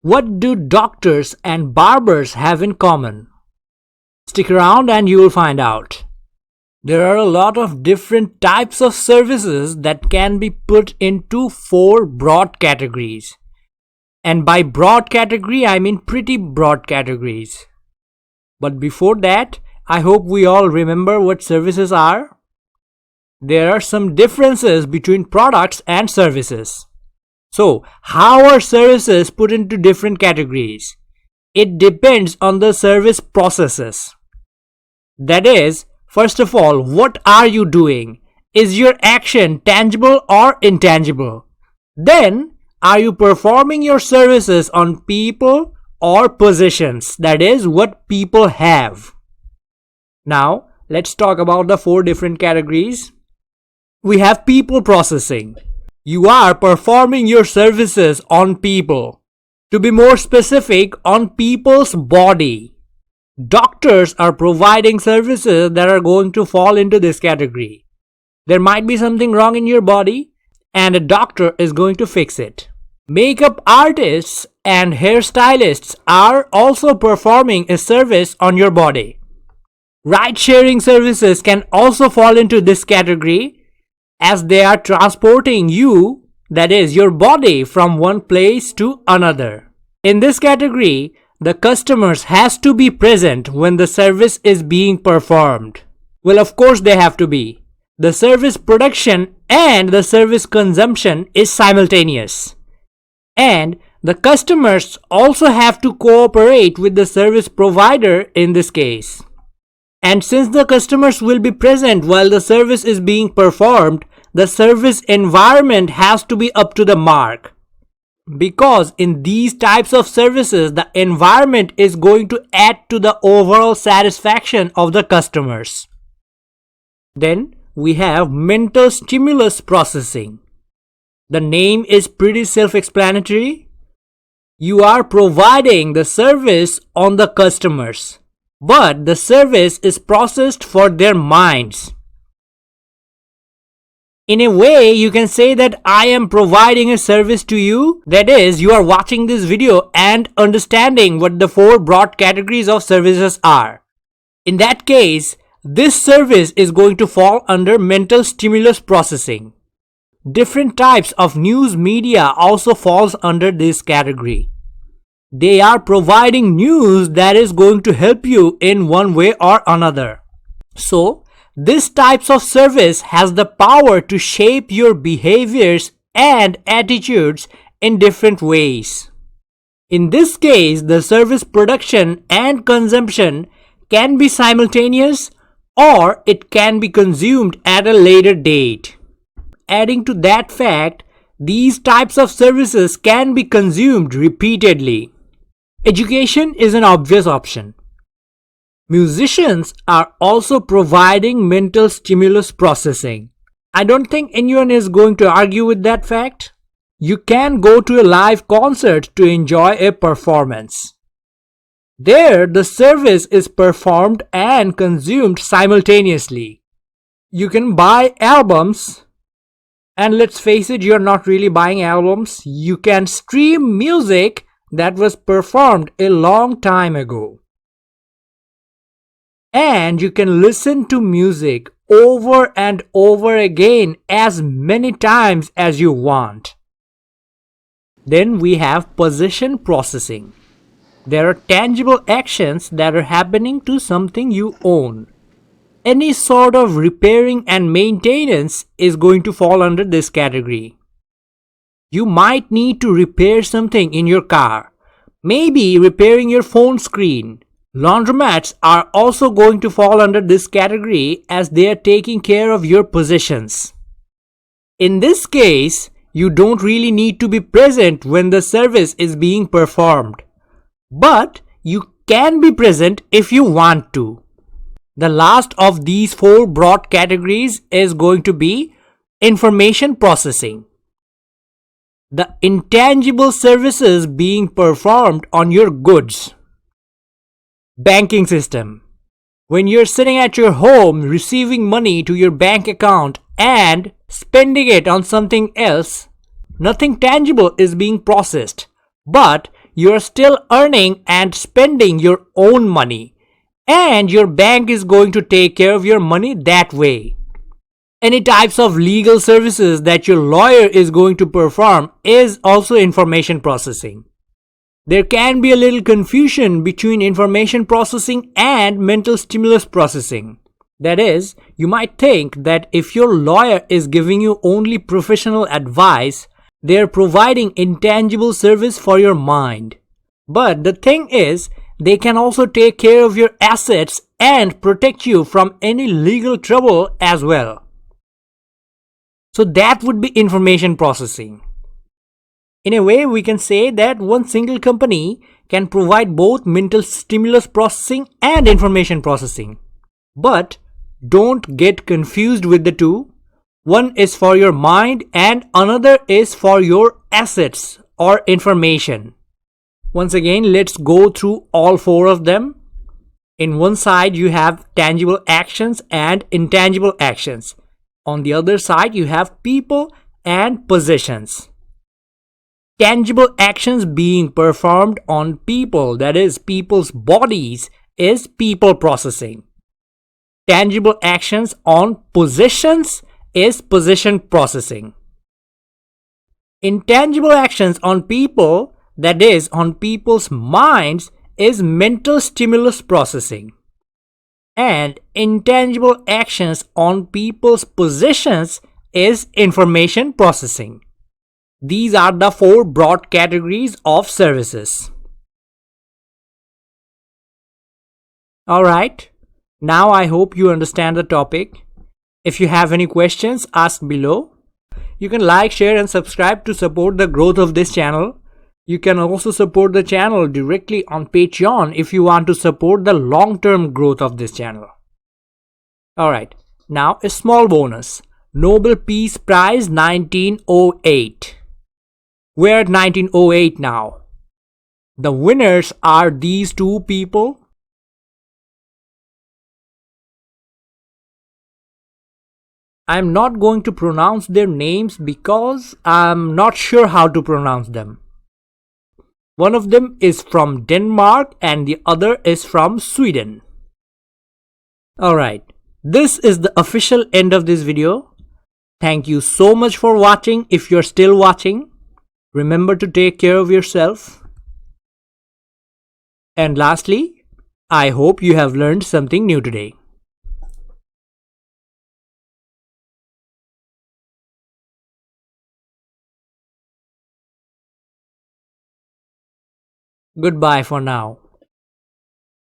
What do doctors and barbers have in common? Stick around and you will find out. There are a lot of different types of services that can be put into 4 broad categories. And by broad category, I mean pretty broad categories. But before that, I hope we all remember what services are. There are some differences between products and services. So, how are services put into different categories? It depends on the service processes. That is, first of all, what are you doing? Is your action tangible or intangible? Then, are you performing your services on people or possessions? That is, what people have. Now, let's talk about the 4 different categories. We have people processing. You are performing your services on people. To be more specific, on people's body. Doctors are providing services that are going to fall into this category. There might be something wrong in your body and a doctor is going to fix it. Makeup artists and hairstylists are also performing a service on your body. Ride-sharing services can also fall into this category as they are transporting you, that is your body, from one place to another. In this category, the customers has to be present when the service is being performed. Well, of course they have to be. The service production and the service consumption is simultaneous. And the customers also have to cooperate with the service provider in this case. And since the customers will be present while the service is being performed, the service environment has to be up to the mark. Because in these types of services, the environment is going to add to the overall satisfaction of the customers. Then we have mental stimulus processing. The name is pretty self-explanatory. You are providing the service on the customers, but the service is processed for their minds. In a way, you can say that I am providing a service to you. That is, you are watching this video and understanding what the 4 broad categories of services are. In that case, this service is going to fall under mental stimulus processing. Different types of news media also falls under this category. They are providing news that is going to help you in one way or another. So, this types of service has the power to shape your behaviors and attitudes in different ways. In this case, the service production and consumption can be simultaneous or it can be consumed at a later date. Adding to that fact, these types of services can be consumed repeatedly. Education is an obvious option. Musicians are also providing mental stimulus processing. I don't think anyone is going to argue with that fact. You can go to a live concert to enjoy a performance. There, the service is performed and consumed simultaneously. You can buy albums, and let's face it, you're not really buying albums. You can stream music that was performed a long time ago. And you can listen to music over and over again as many times as you want. Then we have possession processing. There are tangible actions that are happening to something you own. Any sort of repairing and maintenance is going to fall under this category. You might need to repair something in your car. Maybe repairing your phone screen. Laundromats are also going to fall under this category as they are taking care of your possessions. In this case, you don't really need to be present when the service is being performed, but you can be present if you want to. The last of these 4 broad categories is going to be information processing. The intangible services being performed on your goods. Banking system. When you're sitting at your home receiving money to your bank account and spending it on something else, nothing tangible is being processed, but you are still earning and spending your own money, and your bank is going to take care of your money that way. Any types of legal services that your lawyer is going to perform is also information processing. There can be a little confusion between information processing and mental stimulus processing. That is, you might think that if your lawyer is giving you only professional advice, they are providing intangible service for your mind. But the thing is, they can also take care of your assets and protect you from any legal trouble as well. So that would be information processing. In a way, we can say that one single company can provide both mental stimulus processing and information processing. But don't get confused with the two. One is for your mind and another is for your assets or information. Once again, let's go through all four of them. In one side, you have tangible actions and intangible actions. On the other side, you have people and possessions. Tangible actions being performed on people, that is, people's bodies, is people processing. Tangible actions on possessions is possession processing. Intangible actions on people, that is, on people's minds, is mental stimulus processing. And intangible actions on people's possessions is information processing. These are the four broad categories of services. Alright, now I hope you understand the topic. If you have any questions, ask below. You can like, share and subscribe to support the growth of this channel. You can also support the channel directly on Patreon if you want to support the long-term growth of this channel. Alright, now a small bonus. Nobel Peace Prize 1908. We're at 1908 now. The winners are these two people. I'm not going to pronounce their names because I'm not sure how to pronounce them. One of them is from Denmark and the other is from Sweden. Alright, this is the official end of this video. Thank you so much for watching if you're still watching. Remember to take care of yourself. And lastly, I hope you have learned something new today. Goodbye for now.